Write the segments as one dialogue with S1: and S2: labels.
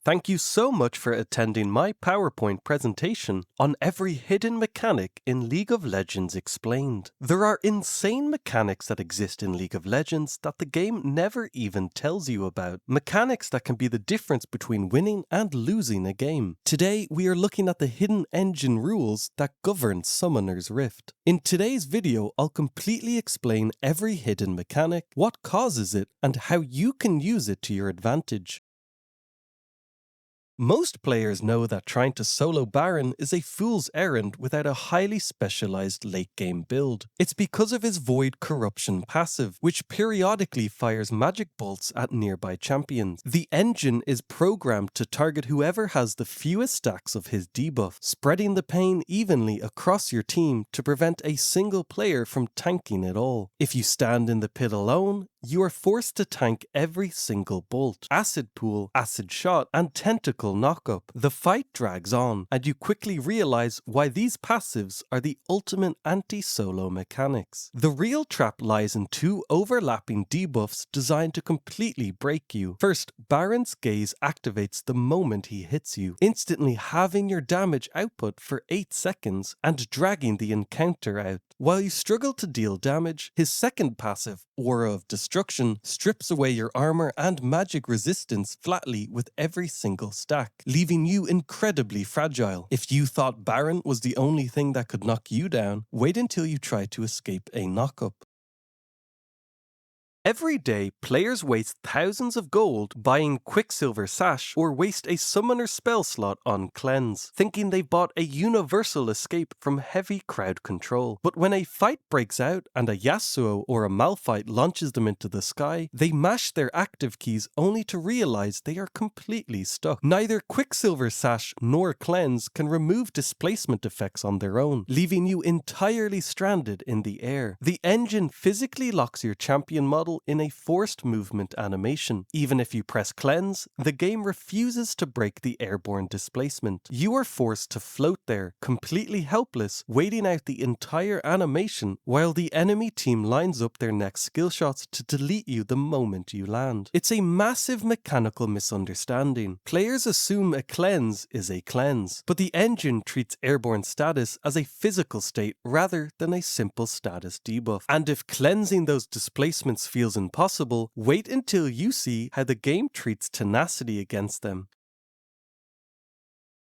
S1: Thank you so much for attending my PowerPoint presentation on every hidden mechanic in League of Legends Explained. There are insane mechanics that exist in League of Legends that the game never even tells you about. Mechanics that can be the difference between winning and losing a game. Today, we are looking at the hidden engine rules that govern Summoner's Rift. In today's video, I'll completely explain every hidden mechanic, what causes it, and how you can use it to your advantage. Most players know that trying to solo Baron is a fool's errand without a highly specialized late-game build. It's because of his Void Corruption passive, which periodically fires magic bolts at nearby champions. The engine is programmed to target whoever has the fewest stacks of his debuff, spreading the pain evenly across your team to prevent a single player from tanking it all. If you stand in the pit alone, you are forced to tank every single bolt, acid pool, acid shot, and tentacle knockup. The fight drags on, and you quickly realize why these passives are the ultimate anti-solo mechanics. The real trap lies in two overlapping debuffs designed to completely break you. First, Baron's Gaze activates the moment he hits you, instantly halving your damage output for 8 seconds and dragging the encounter out. While you struggle to deal damage, his second passive, Aura of Destruction, strips away your armor and magic resistance flatly with every single stack, leaving you incredibly fragile. If you thought Baron was the only thing that could knock you down, wait until you try to escape a knockup. Every day, players waste thousands of gold buying Quicksilver Sash or waste a summoner spell slot on Cleanse, thinking they've bought a universal escape from heavy crowd control. But when a fight breaks out and a Yasuo or a Malphite launches them into the sky, they mash their active keys only to realize they are completely stuck. Neither Quicksilver Sash nor Cleanse can remove displacement effects on their own, leaving you entirely stranded in the air. The engine physically locks your champion model in a forced movement animation. Even if you press Cleanse, the game refuses to break the airborne displacement. You are forced to float there, completely helpless, waiting out the entire animation while the enemy team lines up their next skill shots to delete you the moment you land. It's a massive mechanical misunderstanding. Players assume a cleanse is a cleanse, but the engine treats airborne status as a physical state rather than a simple status debuff. And if cleansing those displacements feels impossible, wait until you see how the game treats tenacity against them.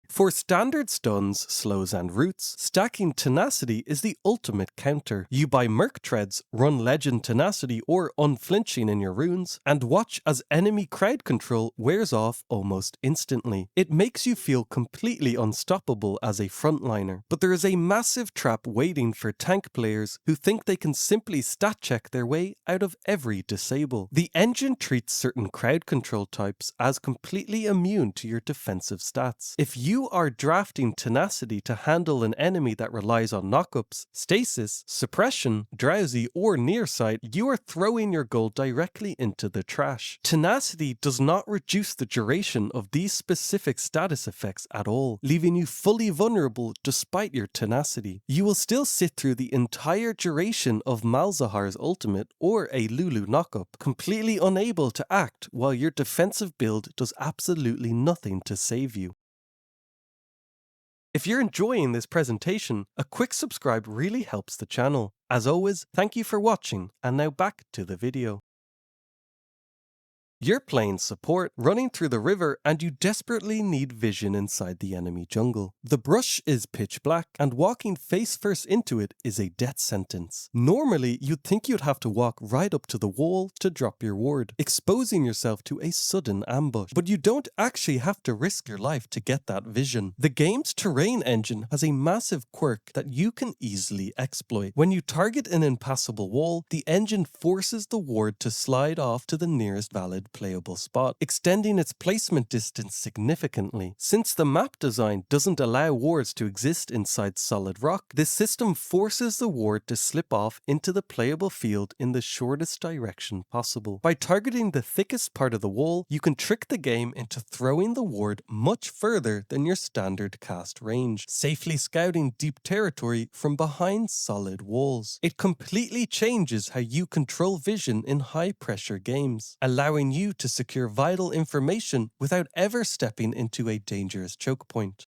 S1: For standard stuns, slows, and roots, stacking Tenacity is the ultimate counter. You buy Merc Treads, run Legend Tenacity or Unflinching in your runes, and watch as enemy crowd control wears off almost instantly. It makes you feel completely unstoppable as a frontliner, but there is a massive trap waiting for tank players who think they can simply stat check their way out of every disable. The engine treats certain crowd control types as completely immune to your defensive stats. If you are drafting Tenacity to handle an enemy that relies on knockups, stasis, suppression, drowsy, or nearsight, you are throwing your gold directly into the trash. Tenacity does not reduce the duration of these specific status effects at all, leaving you fully vulnerable despite your Tenacity. You will still sit through the entire duration of Malzahar's ultimate or a Lulu knockup, completely unable to act while your defensive build does absolutely nothing to save you. If you're enjoying this presentation, a quick subscribe really helps the channel. As always, thank you for watching, and now back to the video. You're playing support, running through the river, and you desperately need vision inside the enemy jungle. The brush is pitch black, and walking face first into it is a death sentence. Normally, you'd think you'd have to walk right up to the wall to drop your ward, exposing yourself to a sudden ambush. But you don't actually have to risk your life to get that vision. The game's terrain engine has a massive quirk that you can easily exploit. When you target an impassable wall, the engine forces the ward to slide off to the nearest valid playable spot, extending its placement distance significantly. Since the map design doesn't allow wards to exist inside solid rock, this system forces the ward to slip off into the playable field in the shortest direction possible. By targeting the thickest part of the wall, you can trick the game into throwing the ward much further than your standard cast range, safely scouting deep territory from behind solid walls. It completely changes how you control vision in high pressure games, allowing you to secure vital information without ever stepping into a dangerous choke point.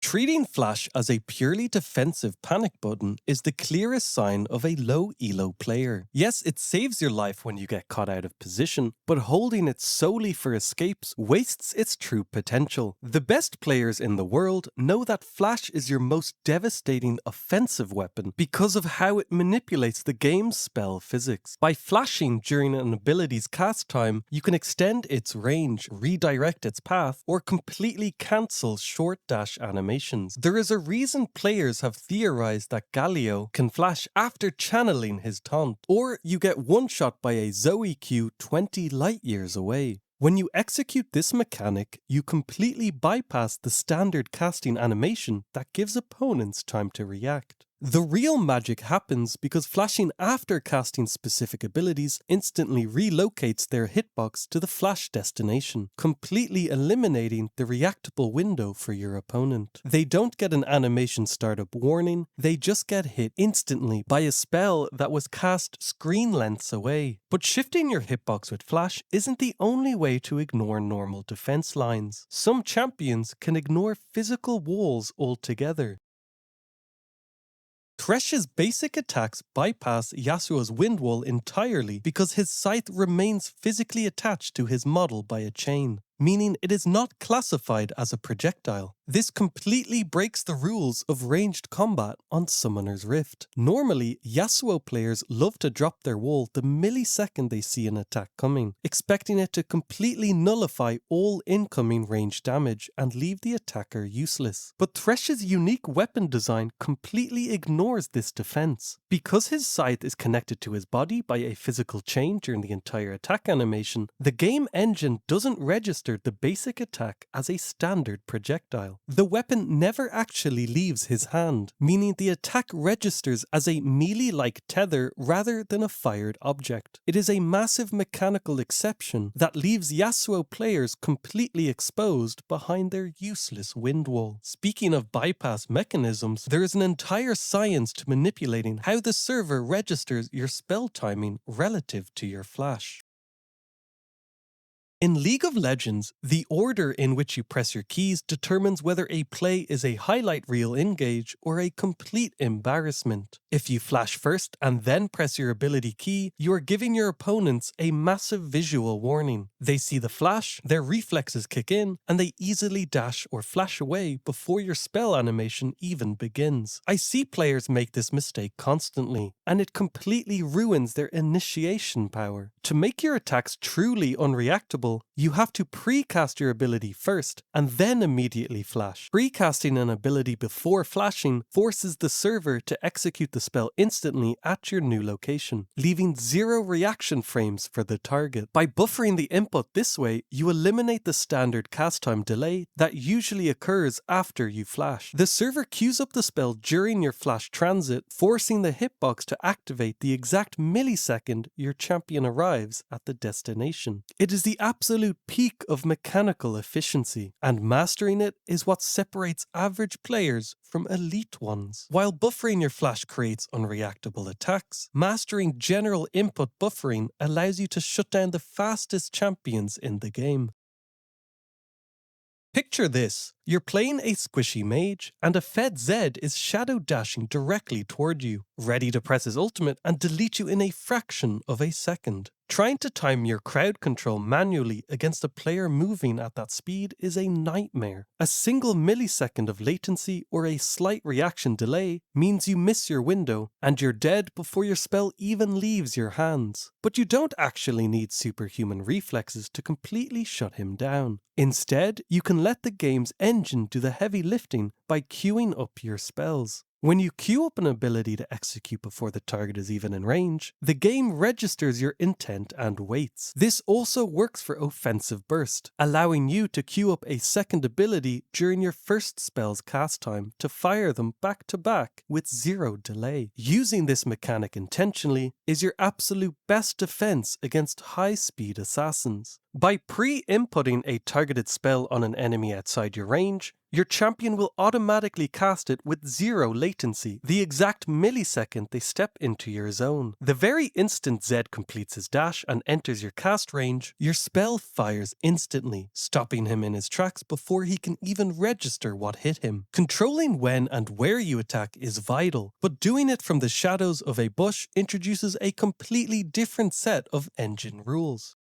S1: Treating Flash as a purely defensive panic button is the clearest sign of a low elo player. Yes, it saves your life when you get caught out of position, but holding it solely for escapes wastes its true potential. The best players in the world know that Flash is your most devastating offensive weapon because of how it manipulates the game's spell physics. By flashing during an ability's cast time, you can extend its range, redirect its path, or completely cancel short dash animations. There is a reason players have theorized that Galio can flash after channeling his taunt, or you get one-shot by a Zoe Q 20 light years away. When you execute this mechanic, you completely bypass the standard casting animation that gives opponents time to react. The real magic happens because flashing after casting specific abilities instantly relocates their hitbox to the flash destination, completely eliminating the reactable window for your opponent. They don't get an animation startup warning, they just get hit instantly by a spell that was cast screen lengths away. But shifting your hitbox with flash isn't the only way to ignore normal defense lines. Some champions can ignore physical walls altogether. Thresh's basic attacks bypass Yasuo's wind wall entirely because his scythe remains physically attached to his model by a chain, meaning it is not classified as a projectile. This completely breaks the rules of ranged combat on Summoner's Rift. Normally, Yasuo players love to drop their wall the millisecond they see an attack coming, expecting it to completely nullify all incoming ranged damage and leave the attacker useless. But Thresh's unique weapon design completely ignores this defense. Because his scythe is connected to his body by a physical chain during the entire attack animation, the game engine doesn't register the basic attack as a standard projectile. The weapon never actually leaves his hand, meaning the attack registers as a melee-like tether rather than a fired object. It is a massive mechanical exception that leaves Yasuo players completely exposed behind their useless wind wall. Speaking of bypass mechanisms, there is an entire science to manipulating how the server registers your spell timing relative to your flash. In League of Legends, the order in which you press your keys determines whether a play is a highlight reel engage or a complete embarrassment. If you flash first and then press your ability key, you are giving your opponents a massive visual warning. They see the flash, their reflexes kick in, and they easily dash or flash away before your spell animation even begins. I see players make this mistake constantly, and it completely ruins their initiation power. To make your attacks truly unreactable, you have to pre-cast your ability first and then immediately flash. Pre-casting an ability before flashing forces the server to execute the spell instantly at your new location, leaving 0 reaction frames for the target. By buffering the input this way, you eliminate the standard cast time delay that usually occurs after you flash. The server queues up the spell during your flash transit, forcing the hitbox to activate the exact millisecond your champion arrives at the destination. It is the absolute peak of mechanical efficiency, and mastering it is what separates average players from elite ones. While buffering your flash creates unreactable attacks, mastering general input buffering allows you to shut down the fastest champions in the game. Picture this. You're playing a squishy mage, and a Fed Zed is shadow dashing directly toward you, ready to press his ultimate and delete you in a fraction of a second. Trying to time your crowd control manually against a player moving at that speed is a nightmare. A single millisecond of latency or a slight reaction delay means you miss your window, and you're dead before your spell even leaves your hands. But you don't actually need superhuman reflexes to completely shut him down. Instead, you can let the game's engine do the heavy lifting by queuing up your spells. When you queue up an ability to execute before the target is even in range, the game registers your intent and waits. This also works for Offensive Burst, allowing you to queue up a second ability during your first spell's cast time to fire them back to back with 0 delay. Using this mechanic intentionally is your absolute best defense against high-speed assassins. By pre-inputting a targeted spell on an enemy outside your range, your champion will automatically cast it with 0 latency, the exact millisecond they step into your zone. The very instant Zed completes his dash and enters your cast range, your spell fires instantly, stopping him in his tracks before he can even register what hit him. Controlling when and where you attack is vital, but doing it from the shadows of a bush introduces a completely different set of engine rules.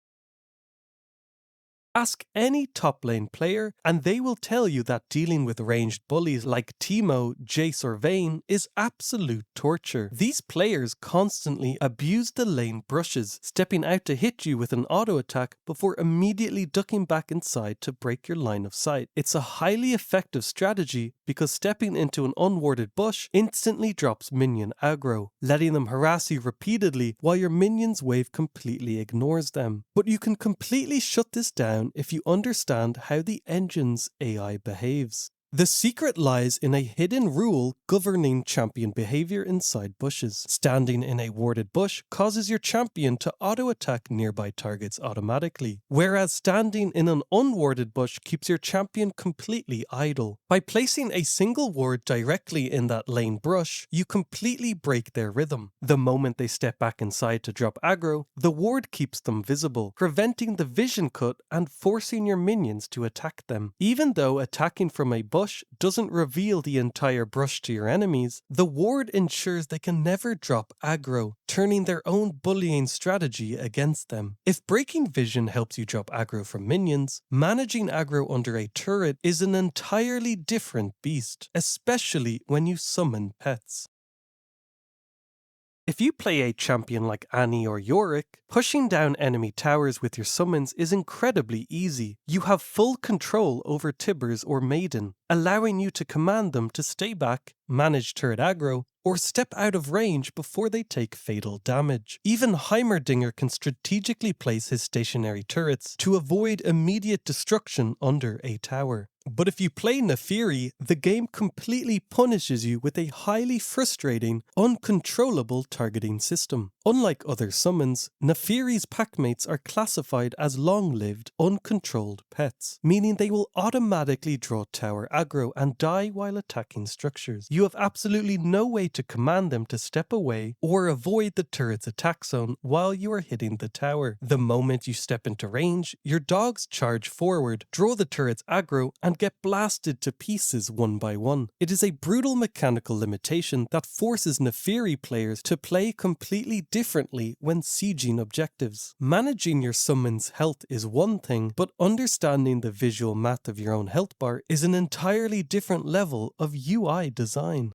S1: Ask any top lane player and they will tell you that dealing with ranged bullies like Teemo, Jace or Vayne is absolute torture. These players constantly abuse the lane brushes, stepping out to hit you with an auto attack before immediately ducking back inside to break your line of sight. It's a highly effective strategy because stepping into an unwarded bush instantly drops minion aggro, letting them harass you repeatedly while your minion's wave completely ignores them. But you can completely shut this down if you understand how the engine's AI behaves. The secret lies in a hidden rule governing champion behavior inside bushes. Standing in a warded bush causes your champion to auto-attack nearby targets automatically, whereas standing in an unwarded bush keeps your champion completely idle. By placing a single ward directly in that lane brush, you completely break their rhythm. The moment they step back inside to drop aggro, the ward keeps them visible, preventing the vision cut and forcing your minions to attack them. Even though attacking from a bush doesn't reveal the entire brush to your enemies, the ward ensures they can never drop aggro, turning their own bullying strategy against them. If breaking vision helps you drop aggro from minions, managing aggro under a turret is an entirely different beast, especially when you summon pets. If you play a champion like Annie or Yorick, pushing down enemy towers with your summons is incredibly easy. You have full control over Tibbers or Maiden, allowing you to command them to stay back, manage turret aggro, or step out of range before they take fatal damage. Even Heimerdinger can strategically place his stationary turrets to avoid immediate destruction under a tower. But if you play Naafiri, the game completely punishes you with a highly frustrating, uncontrollable targeting system. Unlike other summons, Naafiri's packmates are classified as long-lived, uncontrolled pets, meaning they will automatically draw tower aggro and die while attacking structures. You have absolutely no way to command them to step away or avoid the turret's attack zone while you are hitting the tower. The moment you step into range, your dogs charge forward, draw the turret's aggro, and get blasted to pieces one by one. It is a brutal mechanical limitation that forces Naafiri players to play completely differently when sieging objectives. Managing your summon's health is one thing, but understanding the visual math of your own health bar is an entirely different level of UI design.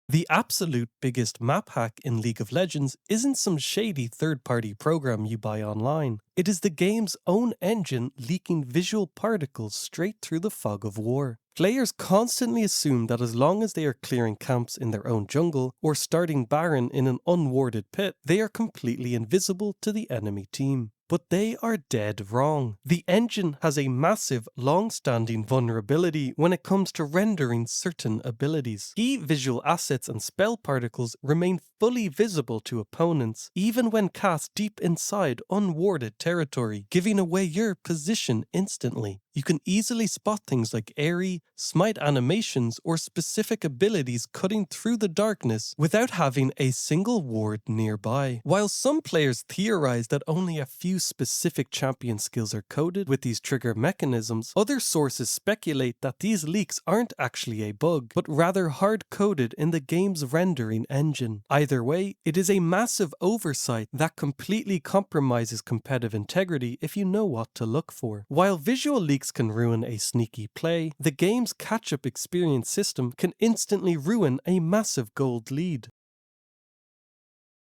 S1: The absolute biggest map hack in League of Legends isn't some shady third-party program you buy online. It is the game's own engine leaking visual particles straight through the fog of war. Players constantly assume that as long as they are clearing camps in their own jungle or starting Baron in an unwarded pit, they are completely invisible to the enemy team. But they are dead wrong. The engine has a massive, long-standing vulnerability when it comes to rendering certain abilities. Key visual assets and spell particles remain fully visible to opponents, even when cast deep inside unwarded territory, giving away your position instantly. You can easily spot things like airy, smite animations, or specific abilities cutting through the darkness without having a single ward nearby. While some players theorize that only a few specific champion skills are coded with these trigger mechanisms, other sources speculate that these leaks aren't actually a bug, but rather hard-coded in the game's rendering engine. Either way, it is a massive oversight that completely compromises competitive integrity if you know what to look for. While visual leaks can ruin a sneaky play, the game's catch-up experience system can instantly ruin a massive gold lead.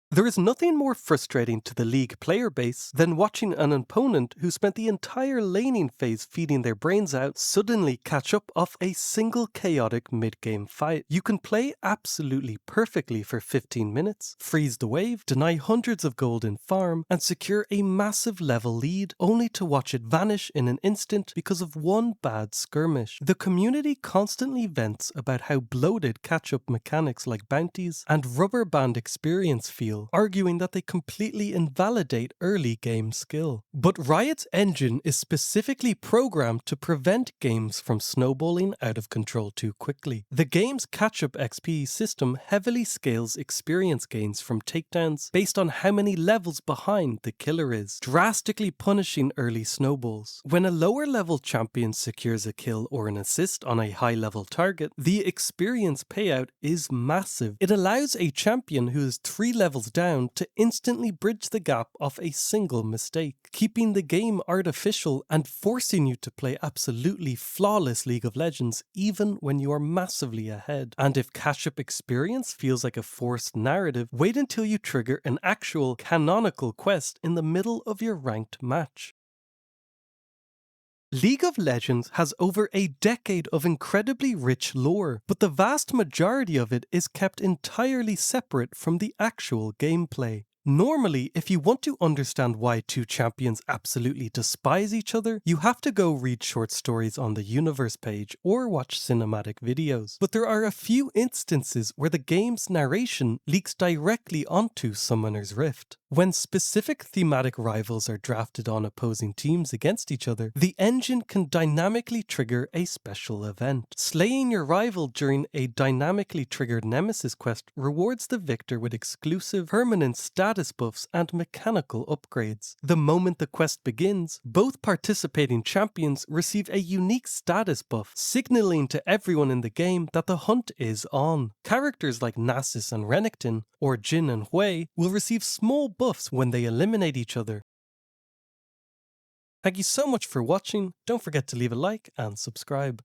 S1: There is nothing more frustrating to the League player base than watching an opponent who spent the entire laning phase feeding their brains out suddenly catch up off a single chaotic mid-game fight. You can play absolutely perfectly for 15 minutes, freeze the wave, deny hundreds of gold in farm, and secure a massive level lead, only to watch it vanish in an instant because of one bad skirmish. The community constantly vents about how bloated catch-up mechanics like bounties and rubber band experience feel skill, arguing that they completely invalidate early game skill. But Riot's engine is specifically programmed to prevent games from snowballing out of control too quickly. The game's catch-up XP system heavily scales experience gains from takedowns based on how many levels behind the killer is, drastically punishing early snowballs. When a lower level champion secures a kill or an assist on a high level target, the experience payout is massive. It allows a champion who is 3 levels down to instantly bridge the gap off a single mistake, keeping the game artificial and forcing you to play absolutely flawless League of Legends even when you are massively ahead. And if catch-up experience feels like a forced narrative, wait until you trigger an actual canonical quest in the middle of your ranked match. League of Legends has over a decade of incredibly rich lore, but the vast majority of it is kept entirely separate from the actual gameplay. Normally, if you want to understand why two champions absolutely despise each other, you have to go read short stories on the universe page or watch cinematic videos. But there are a few instances where the game's narration leaks directly onto Summoner's Rift. When specific thematic rivals are drafted on opposing teams against each other, the engine can dynamically trigger a special event. Slaying your rival during a dynamically triggered Nemesis quest rewards the victor with exclusive permanent status buffs and mechanical upgrades. The moment the quest begins, both participating champions receive a unique status buff, signaling to everyone in the game that the hunt is on. Characters like Nasus and Renekton, or Jhin and Hui, will receive small buffs when they eliminate each other. Thank you so much for watching. Don't forget to leave a like and subscribe.